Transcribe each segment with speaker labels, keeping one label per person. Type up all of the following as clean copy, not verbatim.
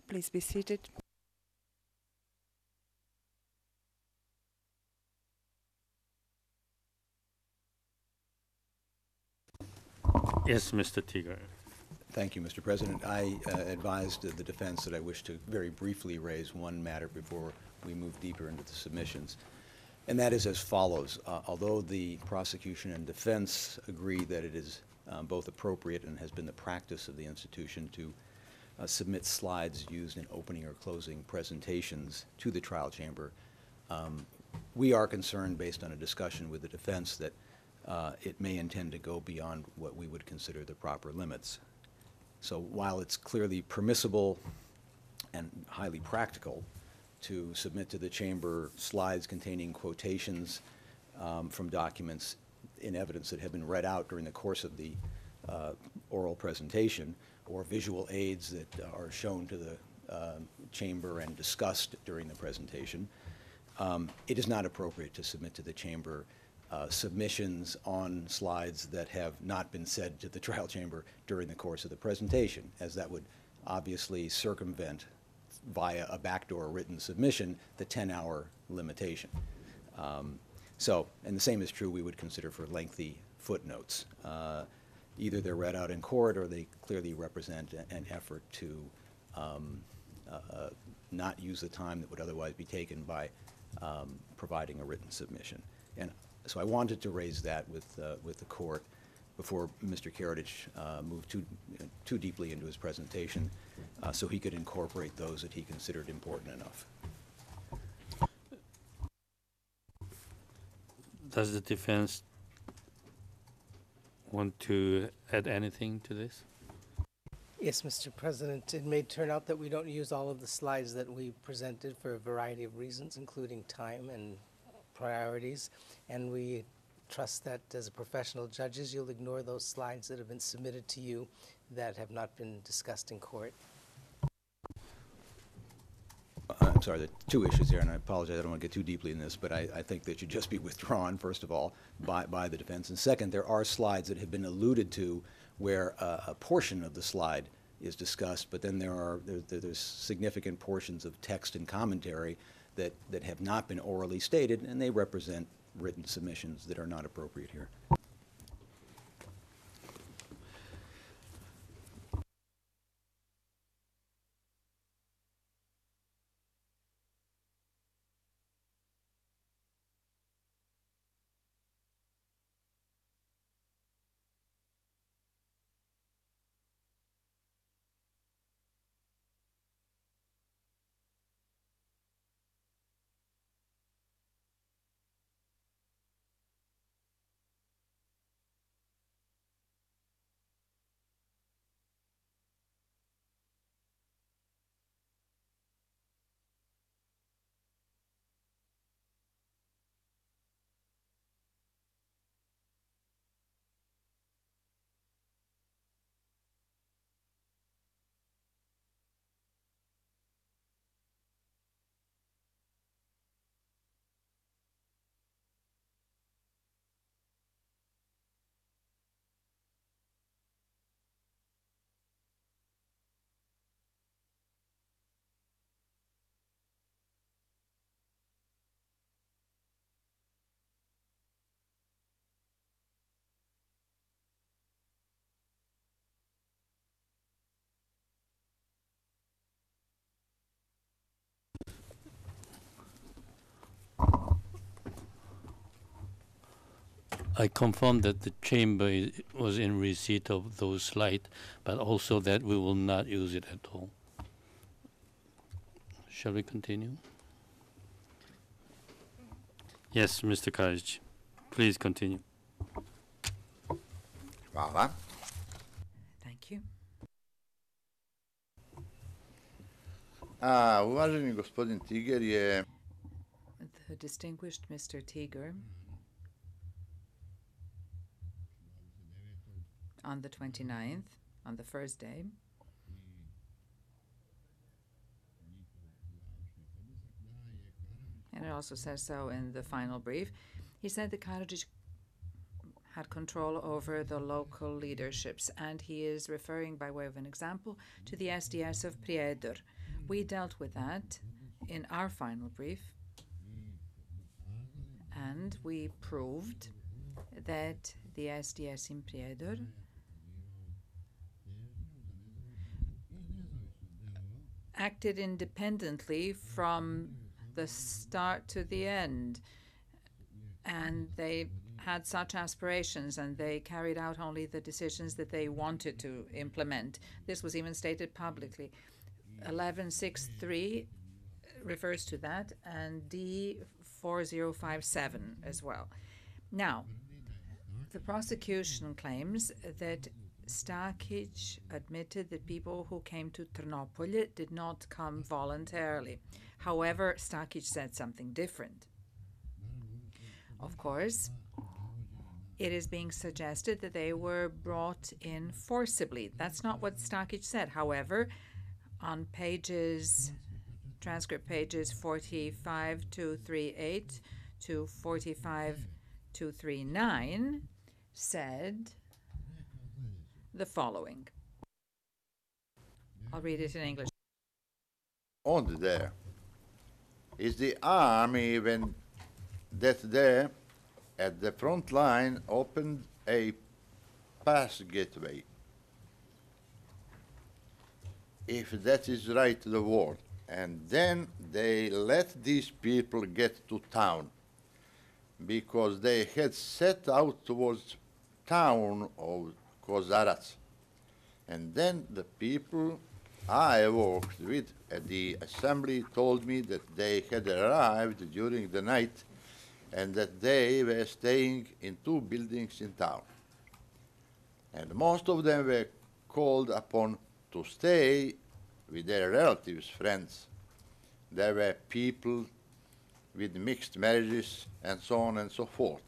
Speaker 1: Please be seated.
Speaker 2: Yes, Mr. Tiger.
Speaker 3: Thank you, Mr. President. I advised the defense that I wish to very briefly raise one matter before we move deeper into the submissions. And that is as follows. Although the prosecution and defense agree that it is both appropriate and has been the practice of the institution to submit slides used in opening or closing presentations to the trial chamber, we are concerned, based on a discussion with the defense, that it may intend to go beyond what we would consider the proper limits. So while it's clearly permissible and highly practical to submit to the chamber slides containing quotations from documents in evidence that have been read out during the course of the oral presentation, or visual aids that are shown to the chamber and discussed during the presentation, it is not appropriate to submit to the chamber submissions on slides that have not been said to the trial chamber during the course of the presentation, as that would obviously circumvent, via a backdoor written submission, the 10-hour limitation. And the same is true, we would consider, for lengthy footnotes. Either they're read out in court or they clearly represent an effort to not use the time that would otherwise be taken by providing a written submission. And so I wanted to raise that with the court before Mr. Karadžić moved too deeply into his presentation, so he could incorporate those that he considered important enough.
Speaker 2: Does the defense want to add anything to this?
Speaker 4: Yes, Mr. President. It may turn out that we don't use all of the slides that we presented for a variety of reasons, including time and priorities, and we trust that as a professional judges, you'll ignore those slides that have been submitted to you that have not been discussed in court.
Speaker 3: I'm sorry, there are two issues here, and I apologize, I don't want to get too deeply in this, but I think they should just be withdrawn, first of all, by the defense. And second, there are slides that have been alluded to where a portion of the slide is discussed, but then there's significant portions of text and commentary that have not been orally stated, and they represent written submissions that are not appropriate here.
Speaker 2: I confirm that the chamber was in receipt of those slides, but also that we will not use it at all. Shall we continue? Yes, Mr. Karadžić, please continue.
Speaker 5: Hvala.
Speaker 6: Thank you.
Speaker 5: Uvaženi gospodin Tiger je...
Speaker 6: The distinguished Mr. Tiger, on the 29th, on the first day, and it also says so in the final brief, he said that Karadžić had control over the local leaderships, and he is referring, by way of an example, to the SDS of Prijedor, We dealt with that in our final brief, and we proved that the SDS in Prijedor acted independently from the start to the end, and they had such aspirations, and they carried out only the decisions that they wanted to implement. This was even stated publicly. 1163 refers to that, and D4057 as well. Now, the prosecution claims that Stakic admitted that people who came to Trnopolje did not come voluntarily. However, Stakic said something different. Of course, it is being suggested that they were brought in forcibly. That's not what Stakic said. However, on pages, transcript pages 45238 to 45239, said the following. I'll read it in English.
Speaker 5: On there is the army when that there at the front line opened a pass gateway. If that is right, the word. And then they let these people get to town because they had set out towards town of Kozarac. And then the people I worked with at the assembly told me that they had arrived during the night and that they were staying in 2 buildings in town. And most of them were called upon to stay with their relatives, friends. There were people with mixed marriages and so on and so forth.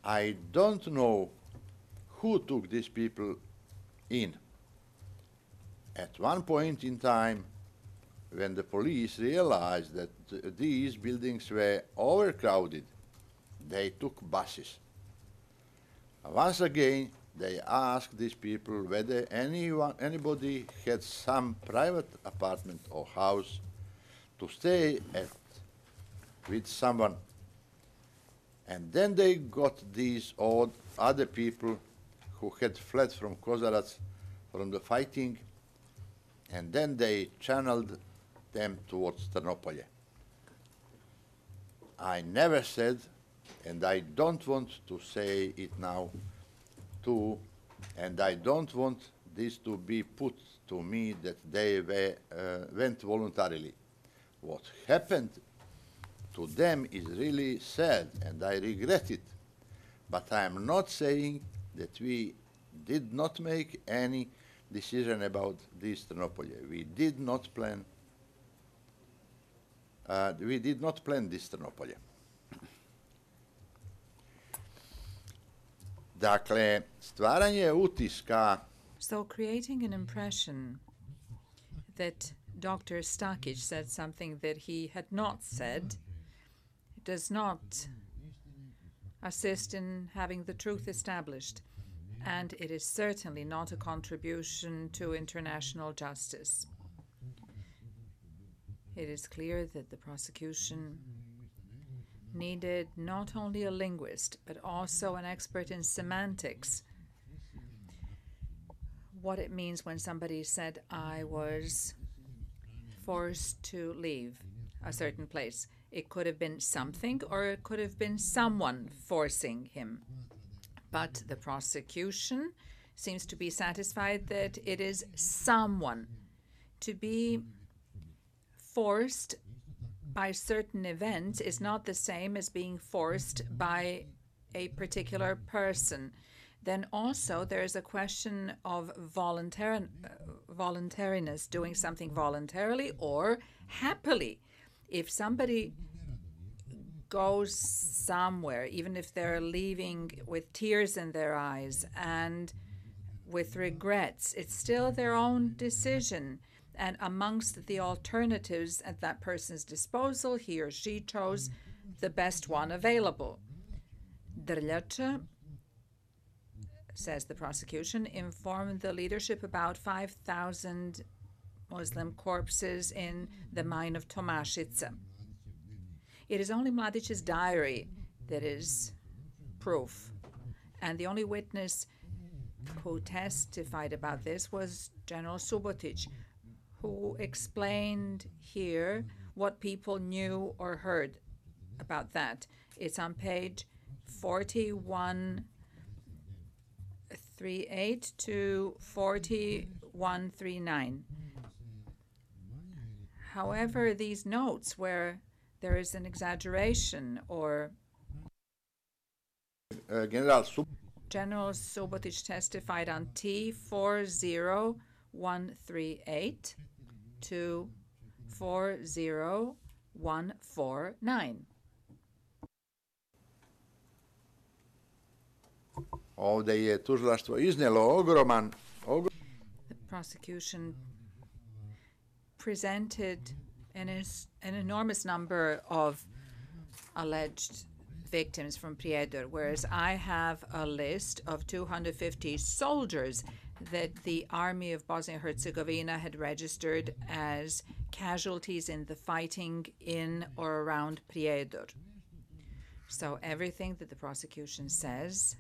Speaker 5: I don't know who took these people in. At one point in time, when the police realized that these buildings were overcrowded, they took buses. Once again, they asked these people whether anybody had some private apartment or house to stay at with someone. And then they got these other people who had fled from Kozarac, from the fighting, and then they channeled them towards Trnopolje. I never said, and I don't want to say it now too, and I don't want this to be put to me that they went voluntarily. What happened to them is really sad, and I regret it. But I am not saying that we did not make any decision about this Trnopolje. We did not plan this Trnopolje. Dakle, stvaranje utiska.
Speaker 6: So creating an impression that Dr. Stakic said something that he had not said does not assist in having the truth established, and it is certainly not a contribution to international justice. It is clear that the prosecution needed not only a linguist, but also an expert in semantics. What it means when somebody said, I was forced to leave a certain place. It could have been something, or it could have been someone forcing him. But the prosecution seems to be satisfied that it is someone. To be forced by certain events is not the same as being forced by a particular person. Then also there is a question of voluntariness, doing something voluntarily or happily. If somebody goes somewhere, even if they're leaving with tears in their eyes and with regrets, it's still their own decision. And amongst the alternatives at that person's disposal, he or she chose the best one available. Drljača, says the prosecution, informed the leadership about 5,000 Muslim corpses in the mine of Tomashica. It is only Mladić's diary that is proof. And the only witness who testified about this was General Subotic, who explained here what people knew or heard about that. It's on page 4138 to 4139. However, these notes where there is an exaggeration or General Subotic testified on T40138 to 40149.
Speaker 5: Ovdje je tužilaštvo iznijelo
Speaker 6: The prosecution presented an enormous number of alleged victims from Prijedor, whereas I have a list of 250 soldiers that the army of Bosnia-Herzegovina had registered as casualties in the fighting in or around Prijedor. So everything that the prosecution says,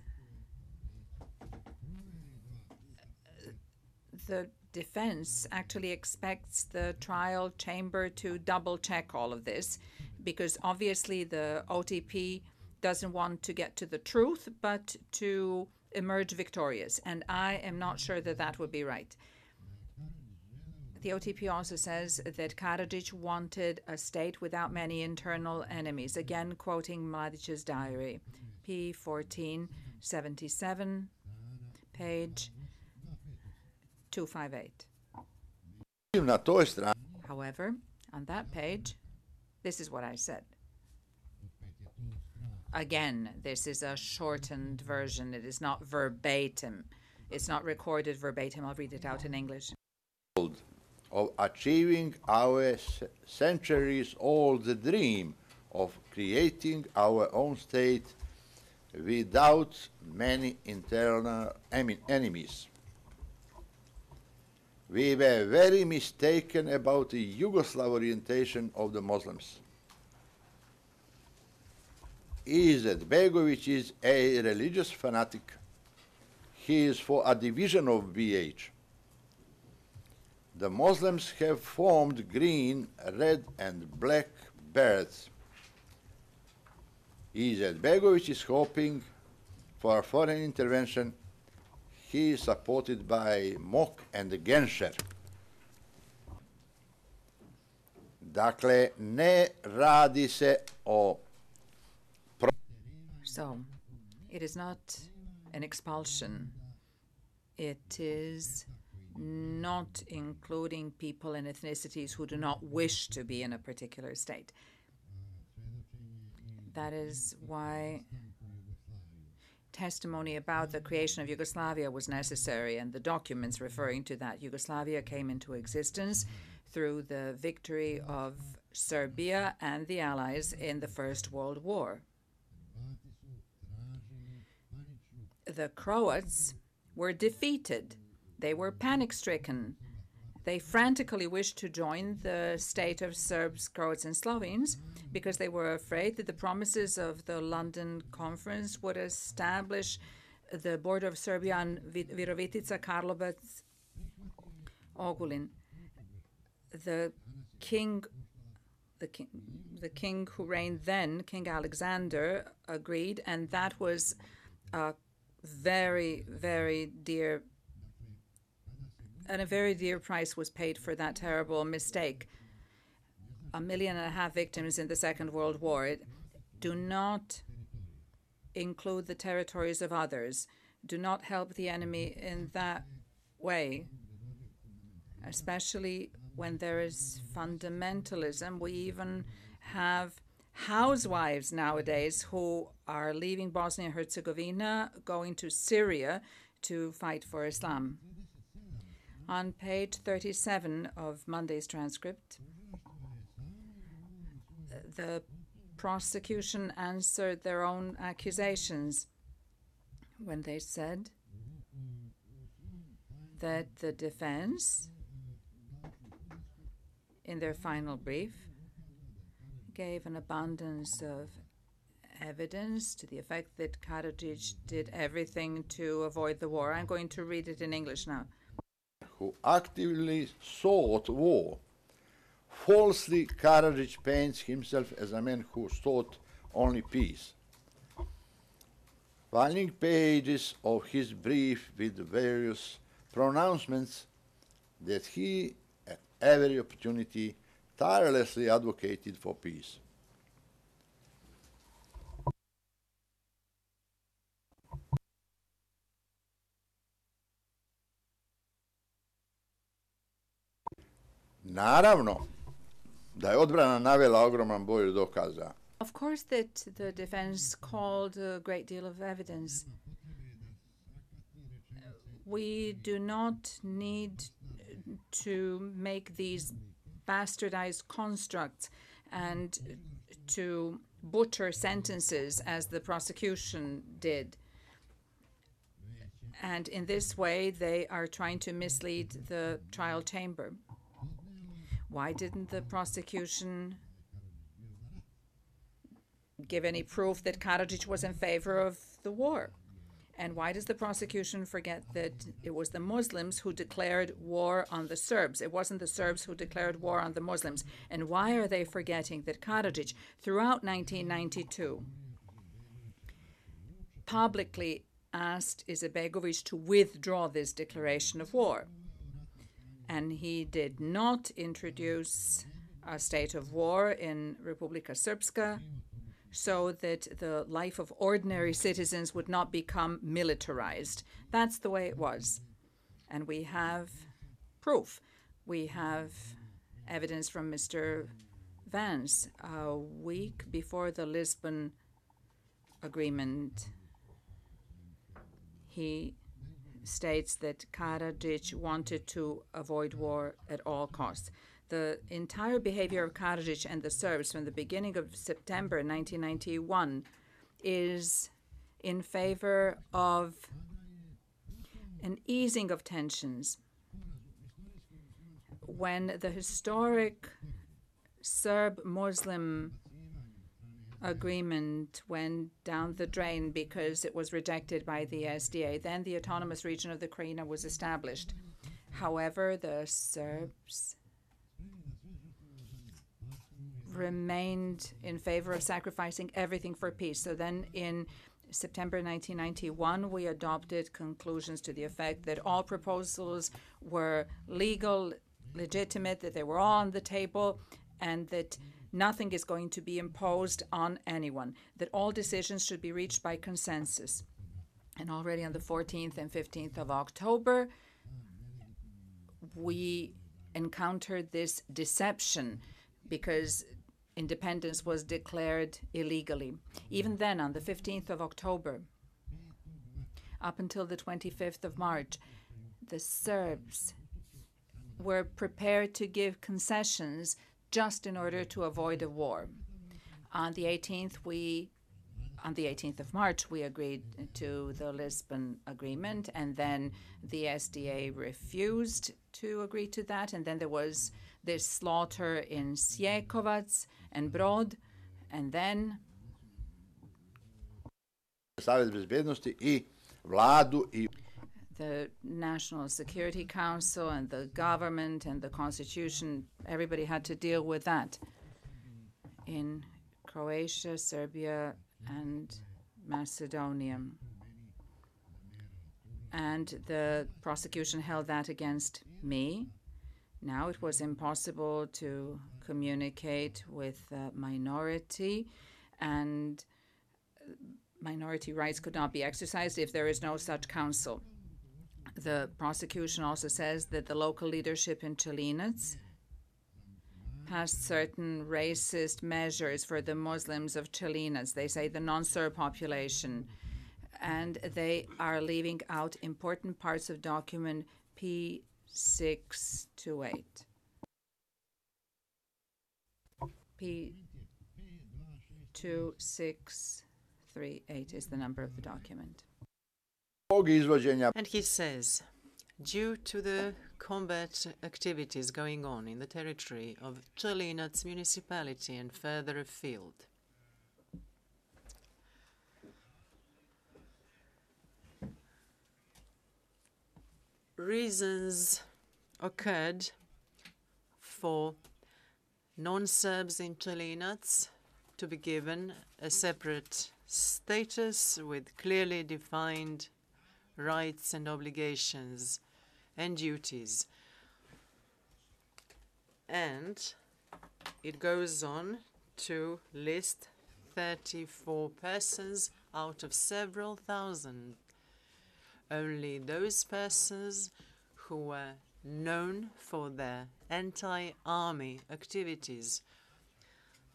Speaker 6: the defense actually expects the trial chamber to double-check all of this, because obviously the OTP doesn't want to get to the truth, but to emerge victorious. And I am not sure that that would be right. The OTP also says that Karadžić wanted a state without many internal enemies, again quoting Mladić's diary, P1477, page 258. However, on that page, this is what I said. Again, this is a shortened version. It is not verbatim. It's not recorded verbatim. I'll read it out in English.
Speaker 5: Of achieving our centuries-old dream of creating our own state without many internal enemies. We were very mistaken about the Yugoslav orientation of the Muslims. Izetbegović is a religious fanatic. He is for a division of BH. The Muslims have formed green, red, and black berets. Izetbegović is hoping for a foreign intervention. He is supported by Mok and Genscher. Dakle, ne radi se o...
Speaker 6: So, it is not an expulsion. It is not including people and ethnicities who do not wish to be in a particular state. That is why testimony about the creation of Yugoslavia was necessary, and the documents referring to that. Yugoslavia came into existence through the victory of Serbia and the Allies in the First World War. The Croats were defeated. They were panic-stricken. They frantically wished to join the state of Serbs, Croats, and Slovenes because they were afraid that the promises of the London Conference would establish the border of Serbia and Virovitica, Karlovac, Ogulin. The king who reigned then, King Alexander, agreed, and that was a very, very dear, and a very dear price was paid for that terrible mistake. 1.5 million victims in the Second World War. Do not include the territories of others. Do not help the enemy in that way, especially when there is fundamentalism. We even have housewives nowadays who are leaving Bosnia-Herzegovina, going to Syria to fight for Islam. On page 37 of Monday's transcript, the prosecution answered their own accusations when they said that the defense in their final brief, gave an abundance of evidence to the effect that Karadžić did everything to avoid the war. I'm going to read it in English now.
Speaker 5: Who actively sought war. Falsely, Karadžić paints himself as a man who sought only peace. Filling pages of his brief with various pronouncements that he, at every opportunity, tirelessly advocated for peace. Naravno da je odbrana navela ogroman broj dokaza.
Speaker 6: Of course that the defense called a great deal of evidence. We do not need to make these bastardized constructs and to butcher sentences as the prosecution did. And in this way, they are trying to mislead the trial chamber. Why didn't the prosecution give any proof that Karadžić was in favor of the war? And why does the prosecution forget that it was the Muslims who declared war on the Serbs? It wasn't the Serbs who declared war on the Muslims. And why are they forgetting that Karadžić, throughout 1992, publicly asked Izetbegović to withdraw this declaration of war? And he did not introduce a state of war in Republika Srpska so that the life of ordinary citizens would not become militarized. That's the way it was. And we have proof. We have evidence from Mr. Vance. A week before the Lisbon Agreement, he states that Karadžić wanted to avoid war at all costs. The entire behavior of Karadžić and the Serbs from the beginning of September 1991 is in favor of an easing of tensions. When the historic Serb-Muslim agreement went down the drain because it was rejected by the SDA, then the autonomous region of the Krajina was established. However, the Serbs remained in favor of sacrificing everything for peace. So then in September 1991, we adopted conclusions to the effect that all proposals were legal, legitimate, that they were all on the table, and that nothing is going to be imposed on anyone, that all decisions should be reached by consensus. And already on the 14th and 15th of October, we encountered this deception because independence was declared illegally. Even then, on the 15th of October, up until the 25th of March, the Serbs were prepared to give concessions just in order to avoid a war. On the 18th of March, we agreed to the Lisbon Agreement, and then the SDA refused to agree to that, and then there was this slaughter in Sjekovac and Brod, and then
Speaker 5: Savez bezbednosti I vladu I
Speaker 6: the National Security Council and the government and the constitution, everybody had to deal with that in Croatia, Serbia, and Macedonia. And the prosecution held that against me. Now it was impossible to communicate with the minority, and minority rights could not be exercised if there is no such council. The prosecution also says that the local leadership in Chelinac passed certain racist measures for the Muslims of Chelinac. They say the non-Serb population, and they are leaving out important parts of document P628. P2638 is the number of the document.
Speaker 1: And he says, Due to the combat activities going on in the territory of Čelinec municipality and further afield. Reasons occurred for non-Serbs in Čelinec to be given a separate status with clearly defined rights and obligations and duties. And it goes on to list 34 persons out of several thousand. Only those persons who were known for their anti-army activities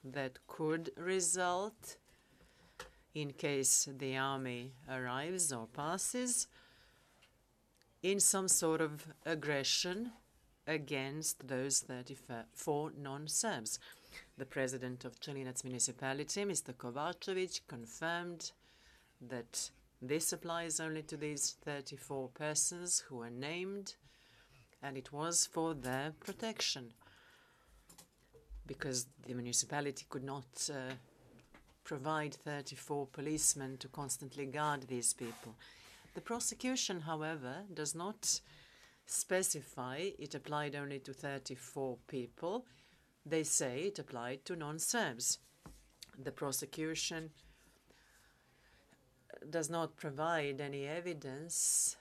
Speaker 1: that could result, in case the army arrives or passes, in some sort of aggression against those 34 non-Serbs. The president of Čelinec municipality, Mr. Karadžić, confirmed that this applies only to these 34 persons who were named, and it was for their protection, because the municipality could not provide 34 policemen to constantly guard these people. The prosecution, however, does not specify it applied only to 34 people. They say it applied to non-Serbs. The prosecution does not provide any evidence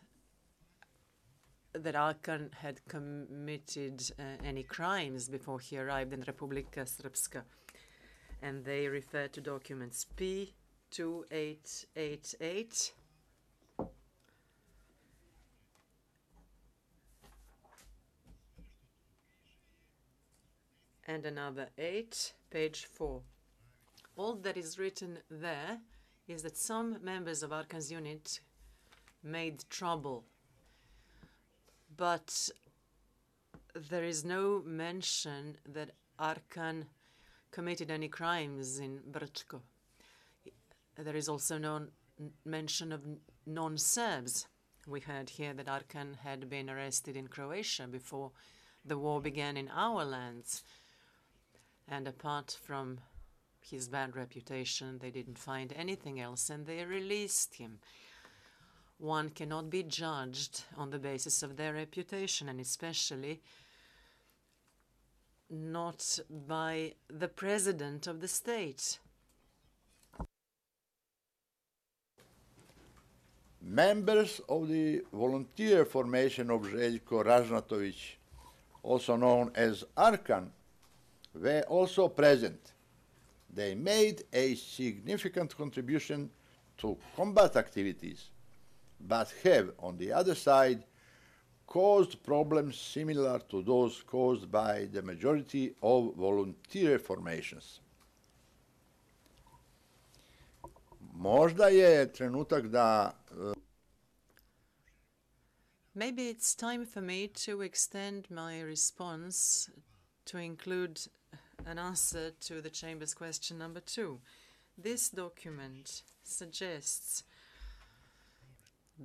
Speaker 1: that Arkan had committed any crimes before he arrived in Republika Srpska. And they refer to documents P2888 and another 8, page 4. All that is written there is that some members of Arkan's unit made trouble, but there is no mention that Arkan committed any crimes in Brčko. There is also no mention of non-Serbs. We heard here that Arkan had been arrested in Croatia before the war began in our lands. And apart from his bad reputation, they didn't find anything else, and they released him. One cannot be judged on the basis of their reputation, and especially not by the president of the state.
Speaker 5: Members of the volunteer formation of Željko Ražnatović, also known as Arkan, were also present. They made a significant contribution to combat activities, but have, on the other side, caused problems similar to those caused by the majority of volunteer formations. Možda je trenutak da
Speaker 1: Maybe it's time for me to extend my response to include an answer to the Chamber's question number 2. This document suggests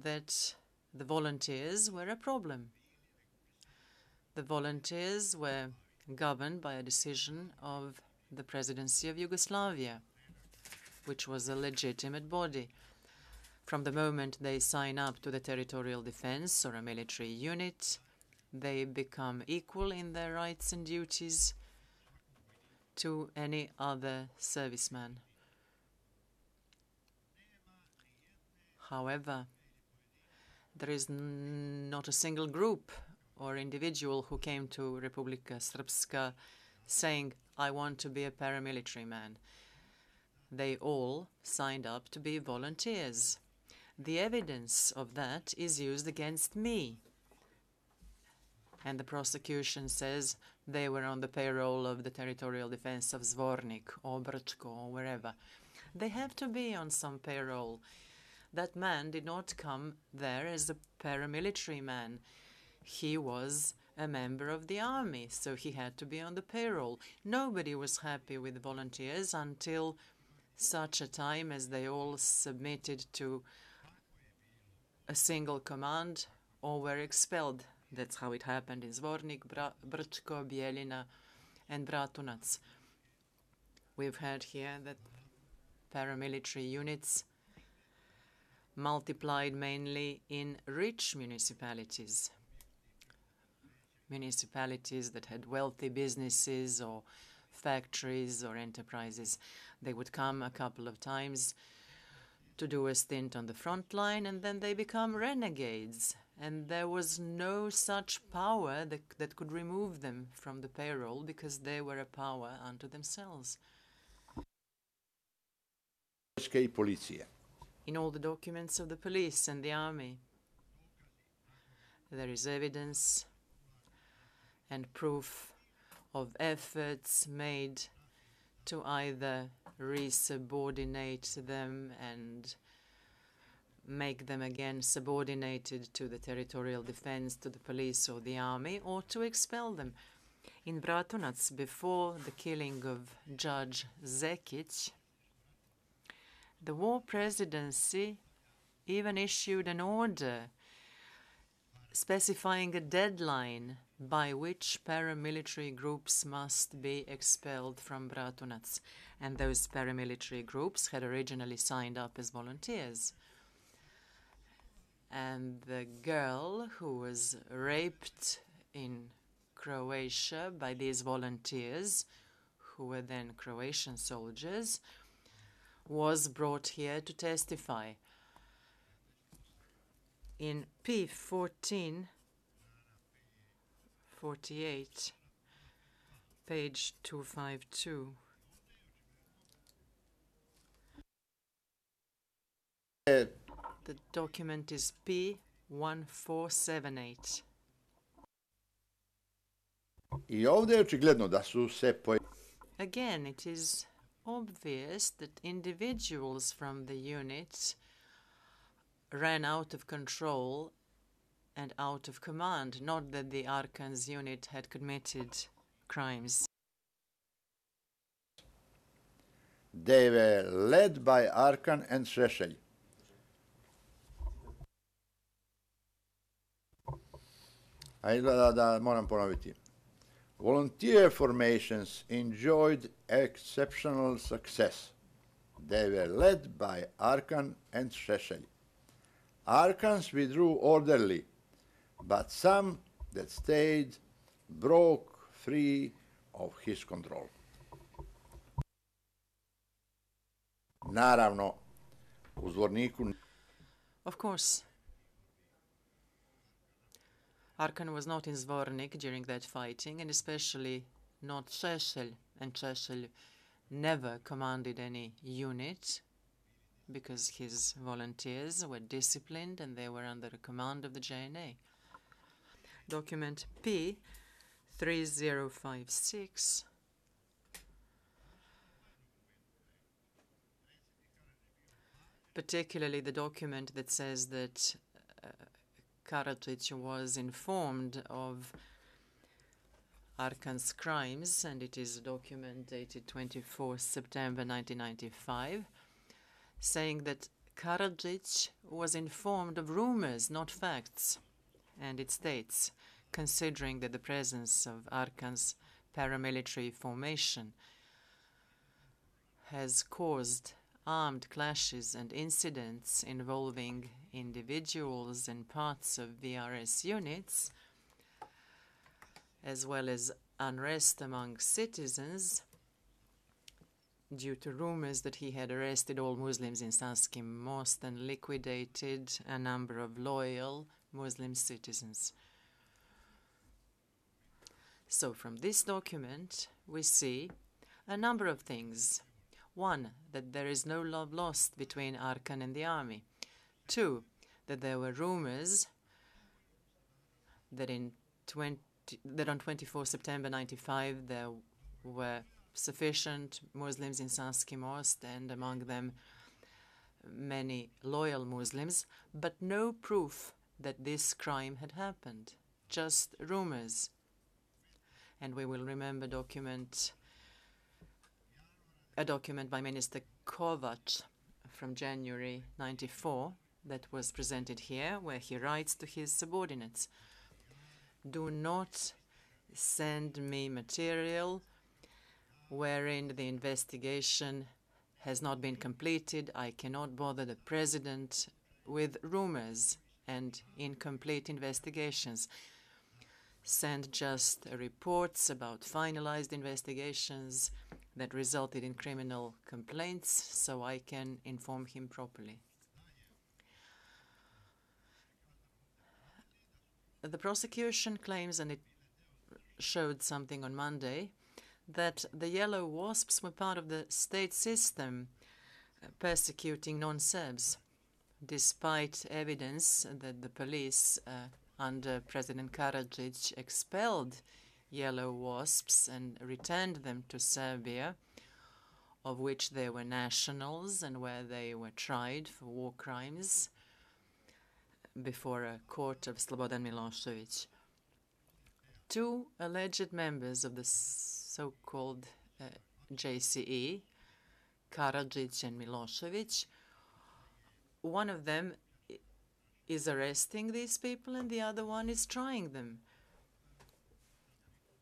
Speaker 1: that the volunteers were a problem. The volunteers were governed by a decision of the Presidency of Yugoslavia, which was a legitimate body. From the moment they sign up to the territorial defense or a military unit, they become equal in their rights and duties to any other serviceman. However, there is not a single group or individual who came to Republika Srpska saying, I want to be a paramilitary man. They all signed up to be volunteers. The evidence of that is used against me. And the prosecution says they were on the payroll of the territorial defense of Zvornik or Brčko or wherever. They have to be on some payroll. That man did not come there as a paramilitary man. He was a member of the army, so he had to be on the payroll. Nobody was happy with volunteers until such a time as they all submitted to a single command or were expelled. That's how it happened in Zvornik, Brčko, Bijeljina, and Bratunac. We've heard here that paramilitary units multiplied mainly in rich municipalities, municipalities that had wealthy businesses or factories or enterprises. They would come a couple of times to do a stint on the front line, and then they become renegades. And there was no such power that could remove them from the payroll, because they were a power unto themselves. In all the documents of the police and the army, there is evidence and proof of efforts made to either resubordinate them and make them again subordinated to the territorial defense, to the police or the army, or to expel them. In Bratunac, before the killing of Judge Zekic, the war presidency even issued an order specifying a deadline by which paramilitary groups must be expelled from Bratunac. And those paramilitary groups had originally signed up as volunteers. And the girl who was raped in Croatia by these volunteers, who were then Croatian soldiers, was brought here to testify. In P1448, page 252. The document is P1478.
Speaker 5: I ovdje je očigledno da su se
Speaker 1: Again, it is obvious that individuals from the unit ran out of control and out of command, not that the Arkan's unit had committed crimes.
Speaker 5: They were led by Arkan and Šešelj. A izgleda da moram ponoviti. Volunteer formations enjoyed exceptional success. They were led by Arkan and Šešelj. Arkans withdrew orderly, but some that stayed broke free of his control. Naravno, u Zvorniku.
Speaker 1: Of course, Arkan was not in Zvornik during that fighting, and especially not Šešelj. And Šešelj never commanded any unit, because his volunteers were disciplined and they were under the command of the JNA. Document P3056. Particularly the document that says that Karadžić was informed of Arkan's crimes, and it is a document dated 24 September 1995, saying that Karadžić was informed of rumors, not facts. And it states, considering that the presence of Arkan's paramilitary formation has caused armed clashes and incidents involving individuals and parts of VRS units, as well as unrest among citizens, due to rumors that he had arrested all Muslims in Sanski Most and liquidated a number of loyal Muslim citizens. So from this document, we see a number of things. One, that there is no love lost between Arkan and the army. Two, that there were rumors that on 24 September 1995 there were sufficient Muslims in Sanski Most, and among them many loyal Muslims, but no proof that this crime had happened, just rumors. And we will remember a document by Minister Kovač from January 94, that was presented here, where he writes to his subordinates, "Do not send me material wherein the investigation has not been completed. I cannot bother the president with rumors and incomplete investigations. Send just reports about finalized investigations that resulted in criminal complaints so I can inform him properly." The prosecution claims, and it showed something on Monday, that the yellow wasps were part of the state system persecuting non-Serbs, despite evidence that the police under President Karadžić expelled yellow wasps and returned them to Serbia, of which they were nationals and where they were tried for war crimes before a court of Slobodan Milošević. Two alleged members of the so-called JCE, Karadžić and Milošević, one of them is arresting these people and the other one is trying them.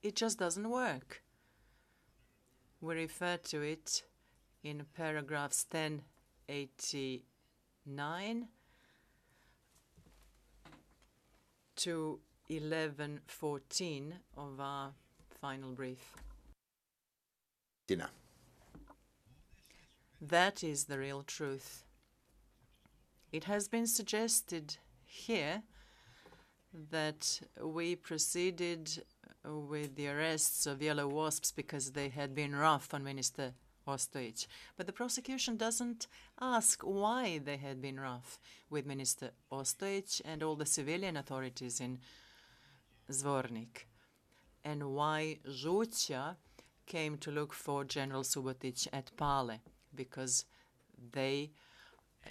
Speaker 1: It just doesn't work. We refer to it in paragraphs 1089 to 1114 of our final brief. That is the real truth. It has been suggested here that we proceeded with the arrests of yellow wasps because they had been rough on Minister Ostojić. But the prosecution doesn't ask why they had been rough with Minister Ostojić and all the civilian authorities in Zvornik, and why Žuća came to look for General Subotić at Pale, because they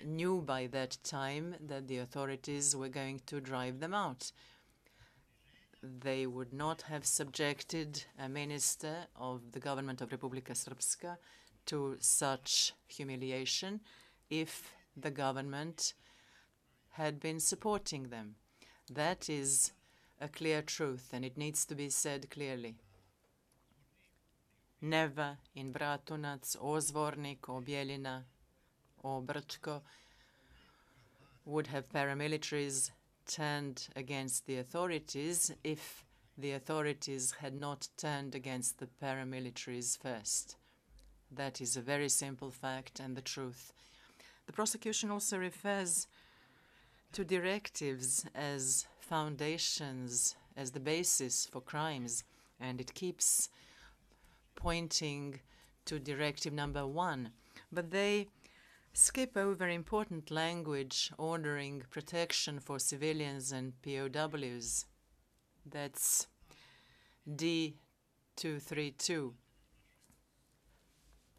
Speaker 1: knew by that time that the authorities were going to drive them out. They would not have subjected a minister of the government of Republika Srpska to such humiliation if the government had been supporting them. That is a clear truth, and it needs to be said clearly. Never in Bratunac, or Zvornik, or Bijeljina, or Brčko would have paramilitaries turned against the authorities if the authorities had not turned against the paramilitaries first. That is a very simple fact and the truth. The prosecution also refers to directives as foundations, as the basis for crimes, and it keeps pointing to Directive number 1. But they skip over important language ordering protection for civilians and POWs. That's D232.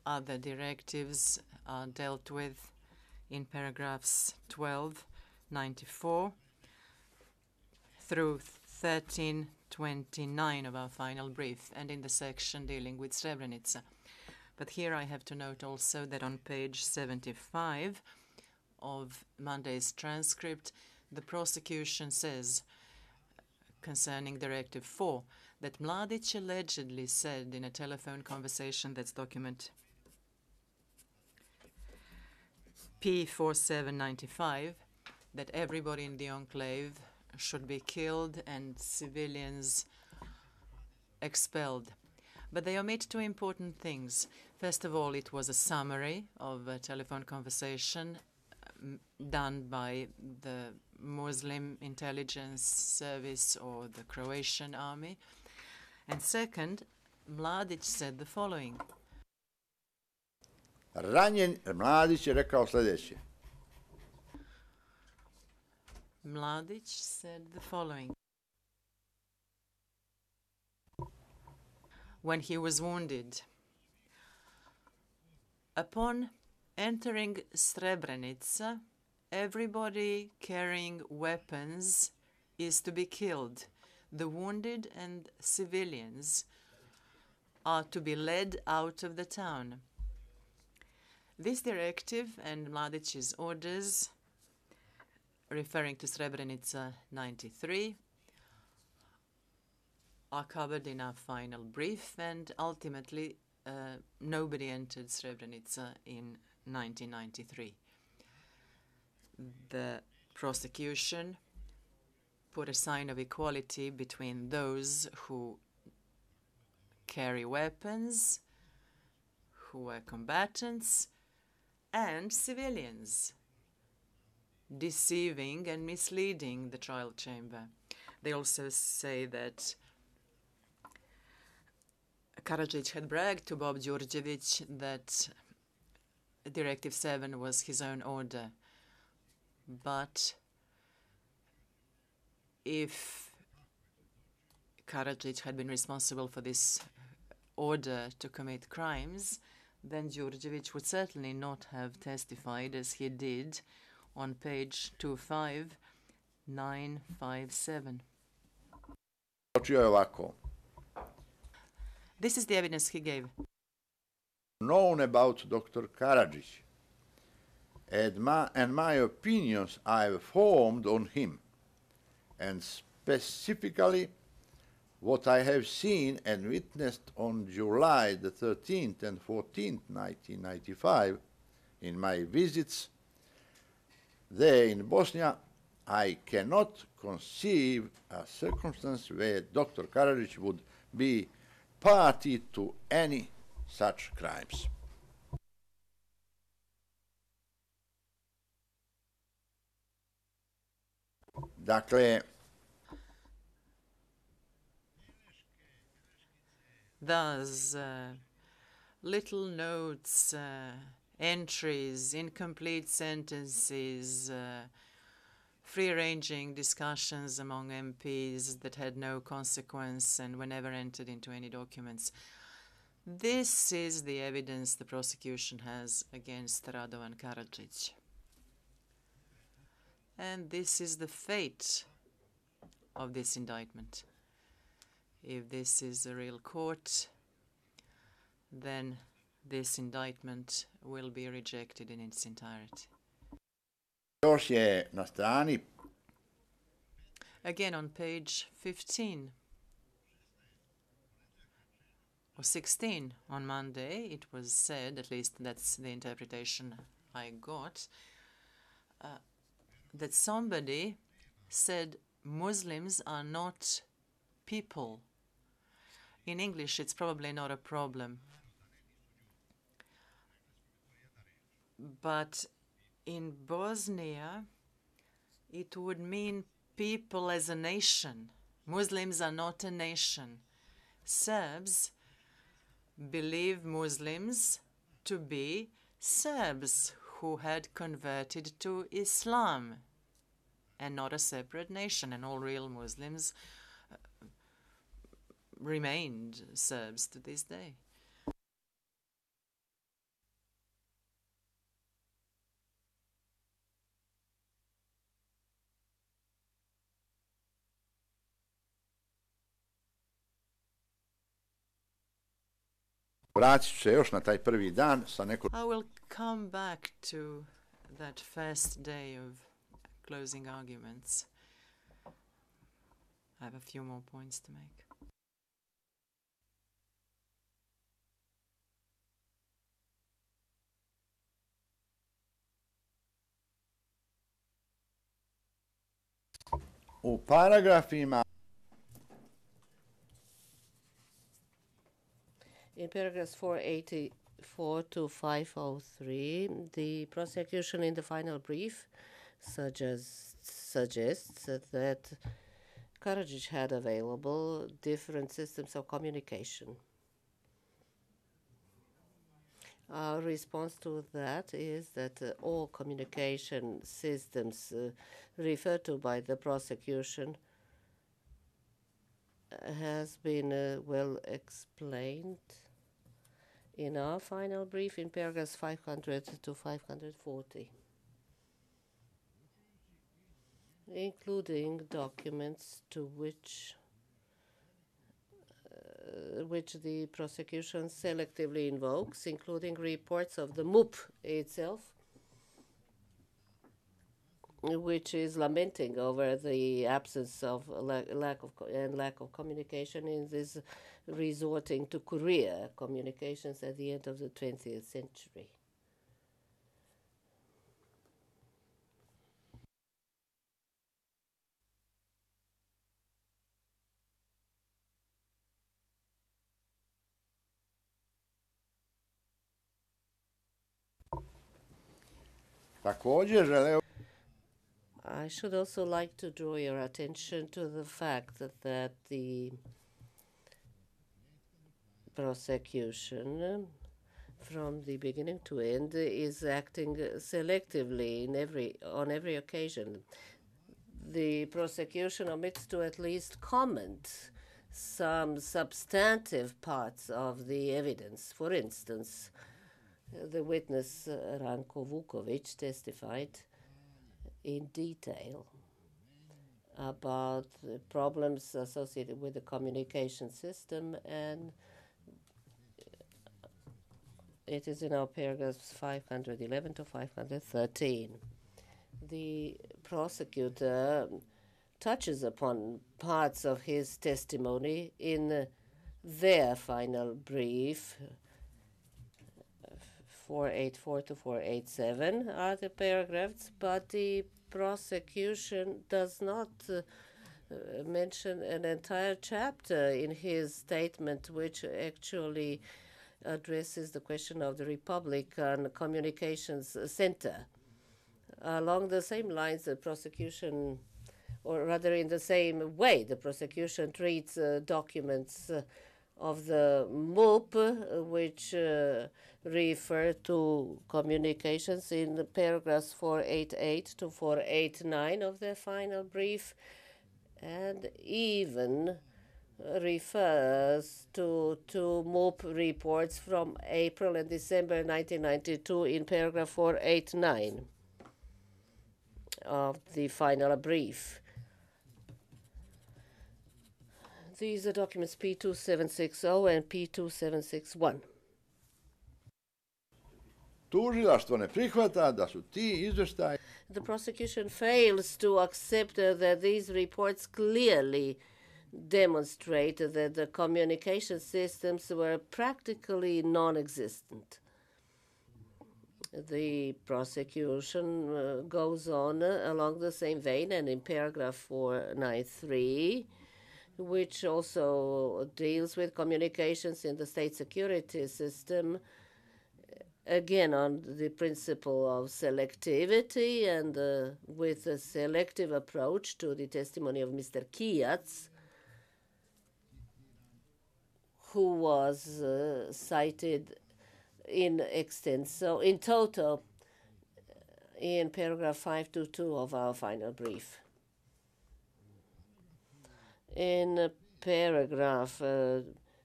Speaker 1: Other directives are dealt with in paragraphs 1294 through 1329 of our final brief, and in the section dealing with Srebrenica. But here I have to note also that on page 75 of Monday's transcript, the prosecution says, concerning Directive 4, that Mladić allegedly said in a telephone conversation, that's document P4795, that everybody in the enclave should be killed and civilians expelled. But they omit two important things. First of all, it was a summary of a telephone conversation done by the Muslim intelligence service or the Croatian army. And second, Mladić said the following.
Speaker 5: Ranjen Mladić je rekao sljedeće.
Speaker 1: Mladić said the following. When he was wounded, upon entering Srebrenica, everybody carrying weapons is to be killed. The wounded and civilians are to be led out of the town. This directive and Mladić's orders referring to Srebrenica 93, are covered in our final brief, and ultimately nobody entered Srebrenica in 1993. The prosecution put a sign of equality between those who carry weapons, who are combatants, and civilians, deceiving and misleading the trial chamber. They also say that Karadžić had bragged to Bob Đurđević that Directive 7 was his own order. But if Karadžić had been responsible for this order to commit crimes, then Đurđević would certainly not have testified as he did on page 25957.
Speaker 5: Počeo je ovako.
Speaker 1: This is the evidence he gave.
Speaker 5: Known about Dr. Karadžić and my opinions I have formed on him, and specifically what I have seen and witnessed on July the 13th and 14th, 1995, in my visits there in Bosnia, I cannot conceive a circumstance where Dr. Karadžić would be party to any such crimes. Dakle,
Speaker 1: thus, little notes, entries, incomplete sentences, free-ranging discussions among MPs that had no consequence and were never entered into any documents. This is the evidence the prosecution has against Radovan Karadžić. And this is the fate of this indictment. If this is a real court, then this indictment will be rejected in its entirety.
Speaker 5: još je na strani
Speaker 1: Again, on page 15 or 16 on Monday, it was said, at least that's the interpretation I got, that somebody said Muslims are not people. In English, it's probably not a problem. But in Bosnia, it would mean people as a nation. Muslims are not a nation. Serbs believe Muslims to be Serbs who had converted to Islam and not a separate nation, and all real Muslims remained Serbs to this day.
Speaker 5: Vratit ću se još na taj prvi dan sa
Speaker 1: I will come back to that first day of closing arguments. I have a few more points to make.
Speaker 5: u paragrafima.
Speaker 7: In paragraphs 484 to 503, the prosecution in the final brief suggests that Karadžić had available different systems of communication. Our response to that is that all communication systems referred to by the prosecution has been well explained in our final brief in paragraphs 500 to 540, including documents to which the prosecution selectively invokes, including reports of the MUP itself, which is lamenting over the absence of lack of communication in this resorting to courier communications at the end of the 20th century.
Speaker 5: Također želeo
Speaker 7: I should also like to draw your attention to the fact that the prosecution from the beginning to end is acting selectively on every occasion. The prosecution omits to at least comment some substantive parts of the evidence. For instance, the witness Ranko Vukovic testified in detail about the problems associated with the communication system, and it is in our paragraphs 511 to 513. The prosecutor touches upon parts of his testimony in their final brief. 484 to 487 are the paragraphs, but the prosecution does not mention an entire chapter in his statement, which actually addresses the question of the Republican Communications Center. Along the same lines, the prosecution, or rather in the same way, the prosecution treats documents of the MOP, which refer to communications in paragraphs 488 to 489 of their final brief, and even refers to MOP reports from April and December 1992 in paragraph 489 of the final brief. These are documents P2760 and P2761.
Speaker 5: Tužilaštvo ne prihvata da su ti izvještaji.
Speaker 7: The prosecution fails to accept that these reports clearly demonstrate that the communication systems were practically non-existent. The prosecution goes on along the same vein, and in paragraph 493, which also deals with communications in the state security system, again on the principle of selectivity and with a selective approach to the testimony of Mr. Kijac, who was cited in extenso, in total, in paragraph 522 of our final brief. In paragraph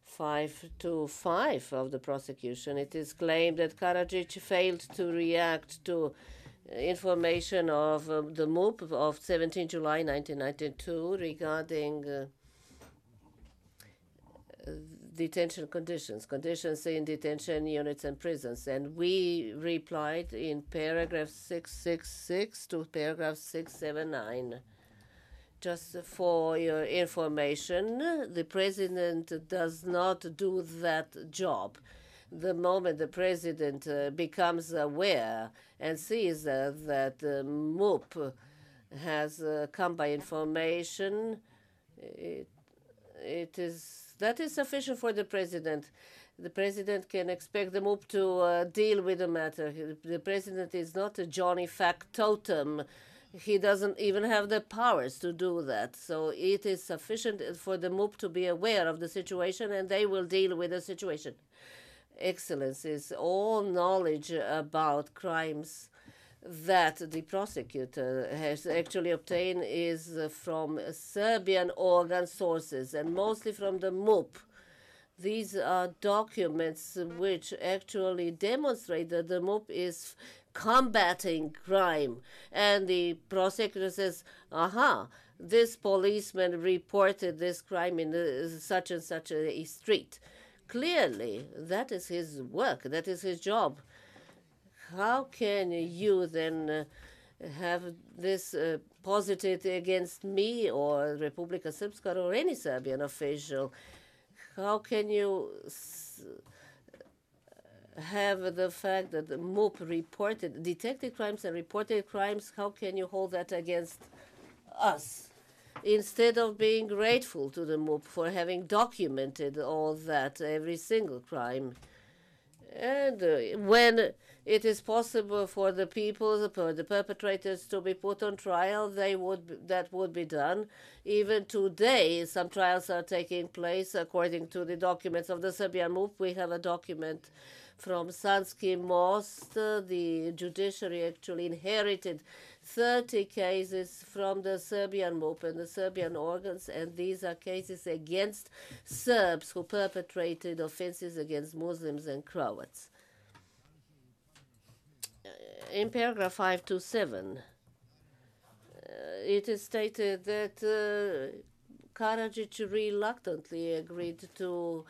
Speaker 7: 525 of the prosecution, it is claimed that Karadžić failed to react to information of the MOP of 17 July 1992 regarding detention conditions in detention units and prisons. And we replied in paragraph 666 to paragraph 679. Just for your information, the president does not do that job. The moment the president becomes aware and sees that MOP has come by information, that is sufficient for the president. The president can expect the MOP to deal with the matter. The president is not a Johnny Factotum. He doesn't even have the powers to do that. So it is sufficient for the MOP to be aware of the situation, and they will deal with the situation. Excellencies, all knowledge about crimes that the prosecutor has actually obtained is from Serbian organ sources, and mostly from the MOP. These are documents which actually demonstrate that the MOP is combating crime. And the prosecutor says, aha, this policeman reported this crime in such and such a street. Clearly, that is his work, that is his job. How can you then have this posited against me or Republika Srpska or any Serbian official. How can you have the fact that the MUP detected crimes and reported crimes? How can you hold that against us? Instead of being grateful to the MUP for having documented all that, every single crime. And when it is possible for the people, for the perpetrators to be put on trial, that would be done. Even today, some trials are taking place according to the documents of the Serbian MUP. We have a document from Sanski Most. The judiciary actually inherited 30 cases from the Serbian MUP and the Serbian organs, and these are cases against Serbs who perpetrated offenses against Muslims and Croats. In paragraph 527, it is stated that Karadžić reluctantly agreed to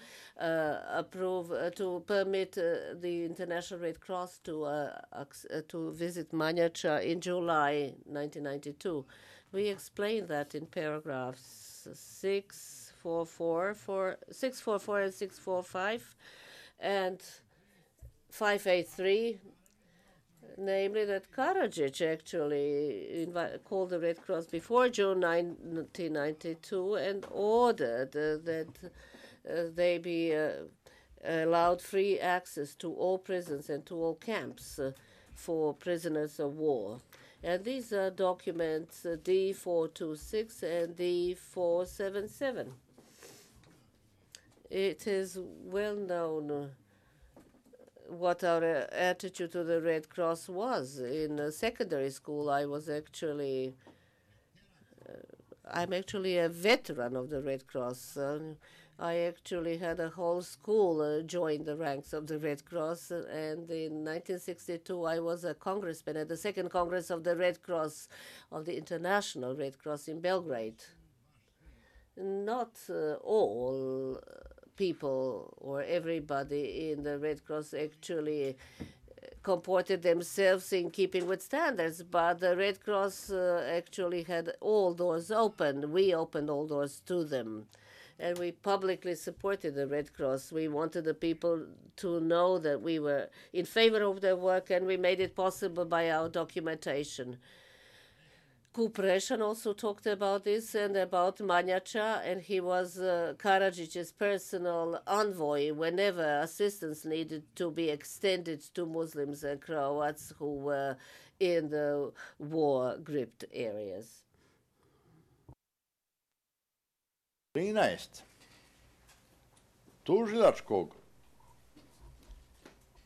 Speaker 7: permit the International Red Cross to visit Manjača in July 1992. We explained that in paragraphs 644 and 645 and 583. Namely, that Karadžić actually called the Red Cross before June 1992 and ordered that they be allowed free access to all prisons and to all camps for prisoners of war. And these are documents D426 and D477. It is well known what our attitude to the Red Cross was. In secondary school, I'm actually a veteran of the Red Cross. I actually had a whole school join the ranks of the Red Cross, and in 1962 I was a congressman at the Second Congress of the Red Cross, of the International Red Cross in Belgrade. Not all people or everybody in the Red Cross actually comported themselves in keeping with standards, but the Red Cross actually had all doors open. We opened all doors to them, and we publicly supported the Red Cross. We wanted the people to know that we were in favor of their work, and we made it possible by our documentation. Kuprešan also talked about this and about Manjača, and he was Karadžić's personal envoy whenever assistance needed to be extended to Muslims and Croats who were in the war-gripped areas.
Speaker 5: 13 tužilačkog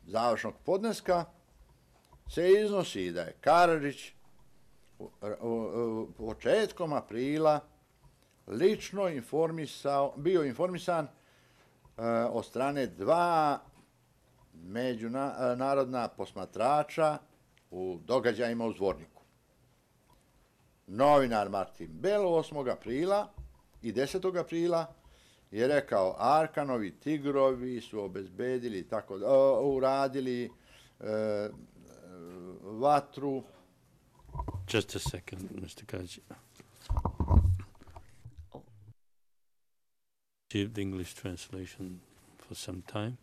Speaker 5: završnog podneska se iznosi da je Karadžić početkom aprila lično bio informisan od strane 2 međunarodna posmatrača u događajima u Zvorniku. Novinar Martin Bel 8. aprila i 10. aprila je rekao Arkanovi tigrovi su obezbedili uradili vatru.
Speaker 2: Just a second, Mr. Karadžić. Received the English translation for some time.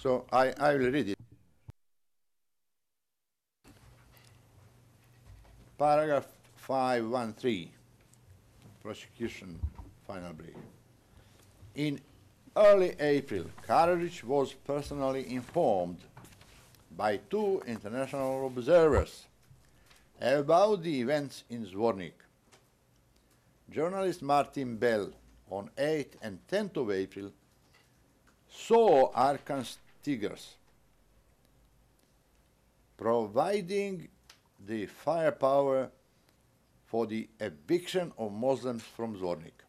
Speaker 5: So I will read it. Paragraph 513, prosecution final brief. In early April, Karadžić was personally informed by 2 international observers about the events in Zvornik. Journalist Martin Bell on 8th and 10th of April saw Arkan's tigers, providing the firepower for the eviction of Muslims from Zvornik.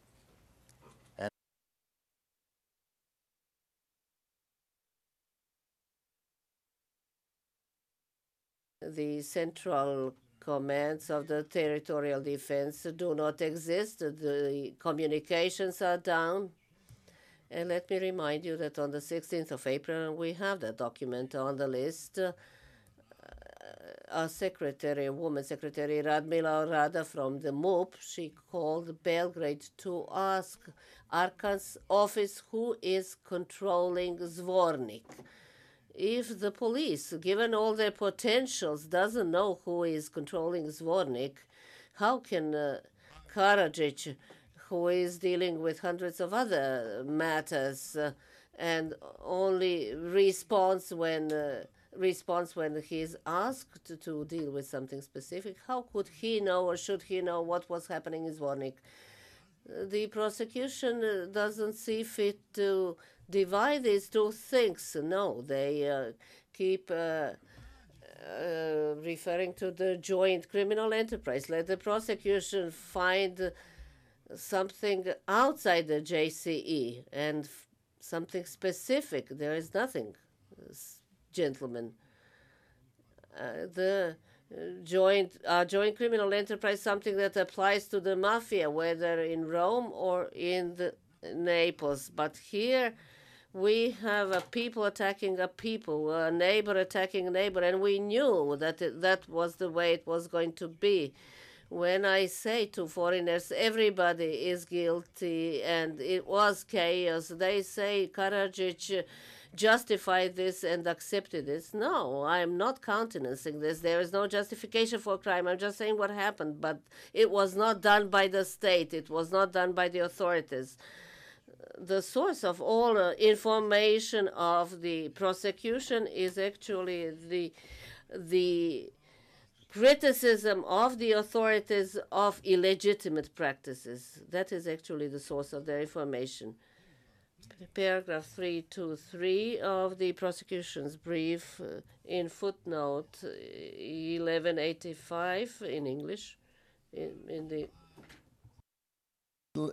Speaker 7: The central commands of the territorial defense do not exist. The communications are down. And let me remind you that on the 16th of April, we have that document on the list. A secretary, a woman secretary, Radmila Rada from the MUP, she called Belgrade to ask Arkan's office who is controlling Zvornik. If the police, given all their potentials, doesn't know who is controlling Zvornik, how can Karadžić, who is dealing with hundreds of other matters and only responds when he is asked to deal with something specific, how could he know or should he know what was happening in Zvornik? The prosecution doesn't see fit to divide these two things. No, they keep referring to the joint criminal enterprise. Let the prosecution find something outside the JCE and something specific. There is nothing, gentlemen. The joint criminal enterprise, something that applies to the mafia, whether in Rome or in Naples. But here we have a people attacking a people, a neighbor attacking a neighbor, and we knew that that was the way it was going to be. When I say to foreigners, everybody is guilty and it was chaos, they say Karadžić justified this and accepted this. No, I'm not countenancing this. There is no justification for crime. I'm just saying what happened, but it was not done by the state. It was not done by the authorities. The source of all information of the prosecution is actually the criticism of the authorities of illegitimate practices. That is actually the source of their information. Paragraph 323 of the prosecution's brief in footnote 1185 in English.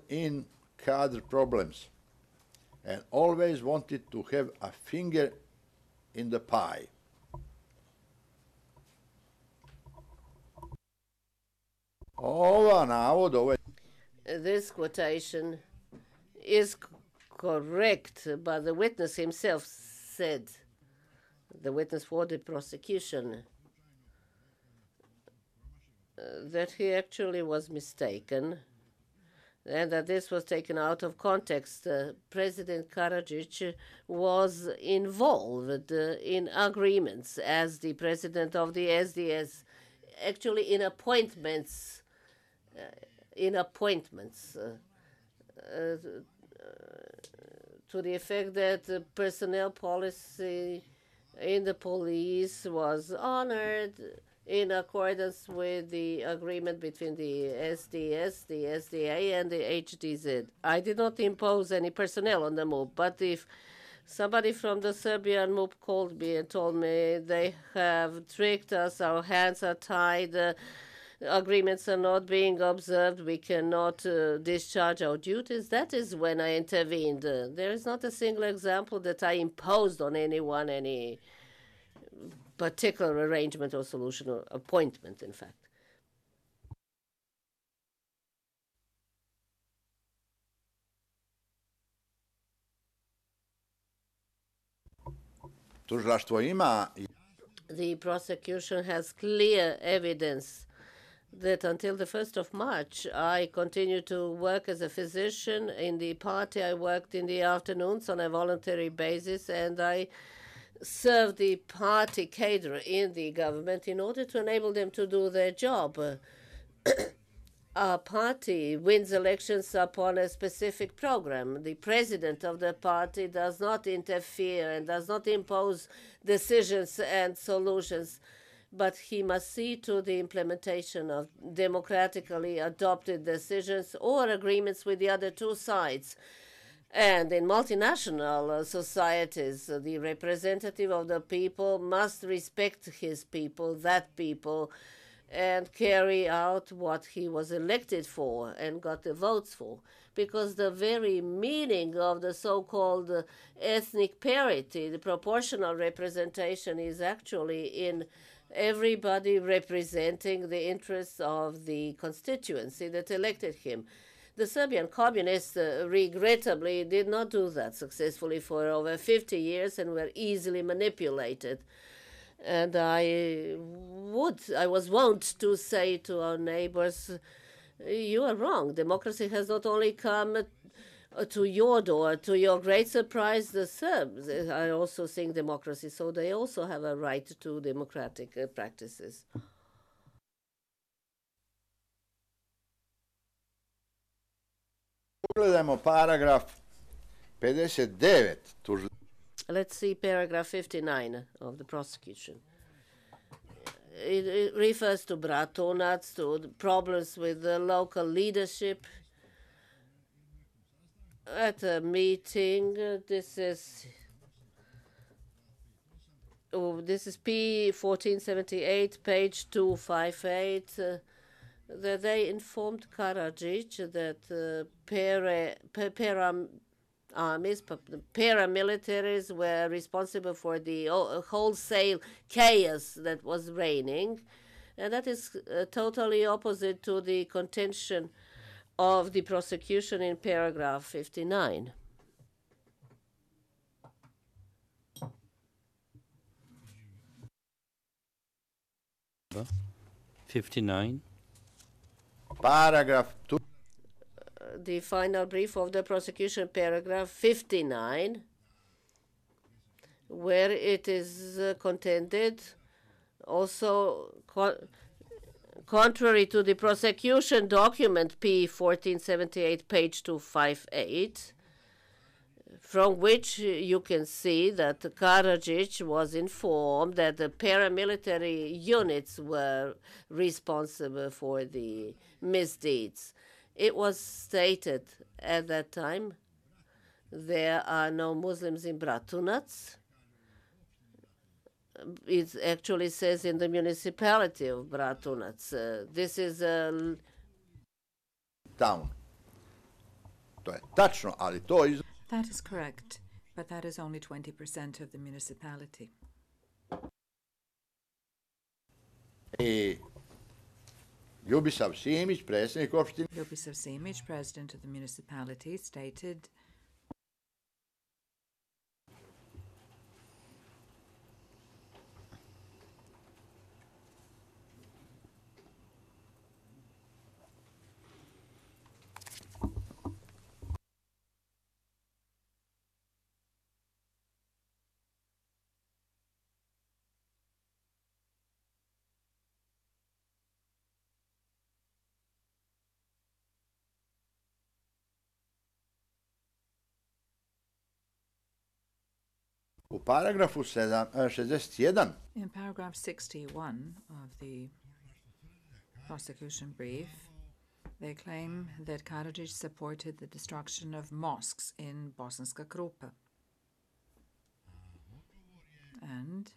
Speaker 7: In
Speaker 5: cadre problems and always wanted to have a finger in the pie.
Speaker 7: This quotation is correct, but the witness himself said, the witness for the prosecution, that he actually was mistaken and that this was taken out of context. President Karadžić was involved in agreements as the president of the SDS, actually in appointments, to the effect that the personnel policy in the police was honored in accordance with the agreement between the SDS, the SDA, and the HDZ. I did not impose any personnel on the MUP, but if somebody from the Serbian MUP called me and told me they have tricked us, our hands are tied, agreements are not being observed, we cannot discharge our duties, that is when I intervened. There is not a single example that I imposed on anyone any particular arrangement or solution or appointment, in fact. The prosecution has clear evidence that until the 1st of March, I continued to work as a physician in the party. I worked in the afternoons on a voluntary basis, and I served the party cadre in the government in order to enable them to do their job. Our party wins elections upon a specific program. The president of the party does not interfere and does not impose decisions and solutions, but he must see to the implementation of democratically adopted decisions or agreements with the other two sides. And in multinational societies, the representative of the people must respect his people, that people, and carry out what he was elected for and got the votes for. Because the very meaning of the so-called ethnic parity, the proportional representation, is actually in everybody representing the interests of the constituency that elected him. The Serbian communists regrettably did not do that successfully for over 50 years and were easily manipulated. And I was wont to say to our neighbors, you are wrong. Democracy has not only come to your door. To your great surprise, the Serbs are also seeing democracy, so they also have a right to democratic practices.
Speaker 5: Pogledajmo paragraf 59.
Speaker 7: Let's see paragraph 59 of the prosecution. It refers to Bratunac, to the problems with the local leadership. At a meeting, this is P 1478, page 258. That they informed Karadžić that paramilitaries were responsible for the wholesale chaos that was reigning. And that is totally opposite to the contention of the prosecution in paragraph 59.
Speaker 2: Huh? 59.
Speaker 5: Paragraf 2.
Speaker 7: The final brief of the prosecution, paragraph 59, where it is contended, also contrary to the prosecution document P 1478, page 258, from which you can see that Karadžić was informed that the paramilitary units were responsible for the misdeeds. It was stated at that time there are no Muslims in Bratunac. It actually says in the municipality of Bratunac. This is a
Speaker 5: town. To je tačno, ali to iz...
Speaker 6: That is correct, but that is only 20% of the municipality.
Speaker 5: I Ljubisav Simić, predsjednik opštine,
Speaker 6: Ljubisav Simić, president of the municipality, stated
Speaker 5: u paragrafu 61
Speaker 6: in paragraph 61 of the prosecution brief, they claim that Karadžić supported the destruction of mosques in Bosanska Krupa. And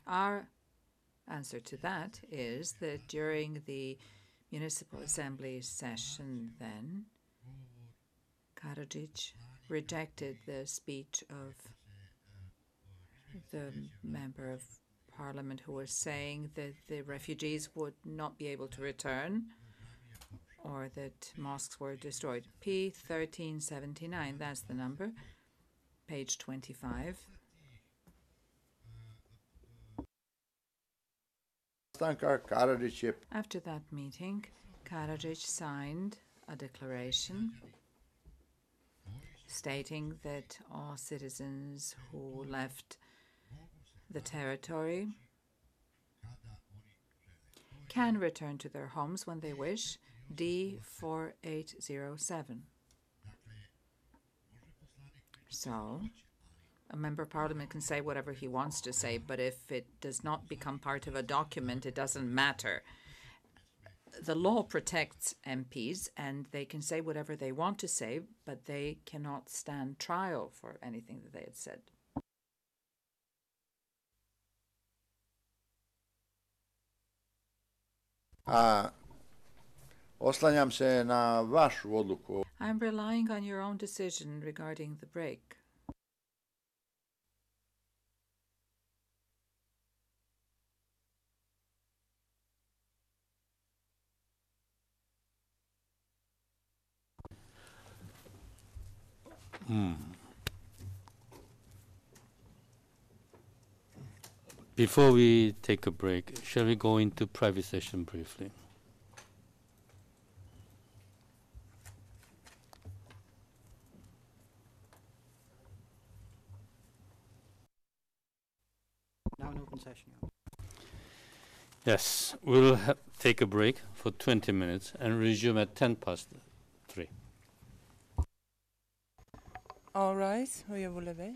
Speaker 6: our answer to that is that during the municipal assembly session then, Karadžić rejected the speech of the member of parliament who was saying that the refugees would not be able to return or that mosques were destroyed. P 1379, that's the number, page 25. After that meeting, Karadžić signed a declaration stating that all citizens who left the territory can return to their homes when they wish, D 4807. So, a member of parliament can say whatever he wants to say, but if it does not become part of a document, it doesn't matter. The law protects MPs, and they can say whatever they want to say, but they cannot stand trial for anything that they had said.
Speaker 5: Oslanjam se na vašu odluku.
Speaker 6: I'm relying on your own decision regarding the break.
Speaker 2: Before we take a break, shall we go into private session briefly?
Speaker 8: Now an open session.
Speaker 2: Yes, we'll take a break for 20 minutes and resume at 3:10.
Speaker 9: All right, veuillez vous lever.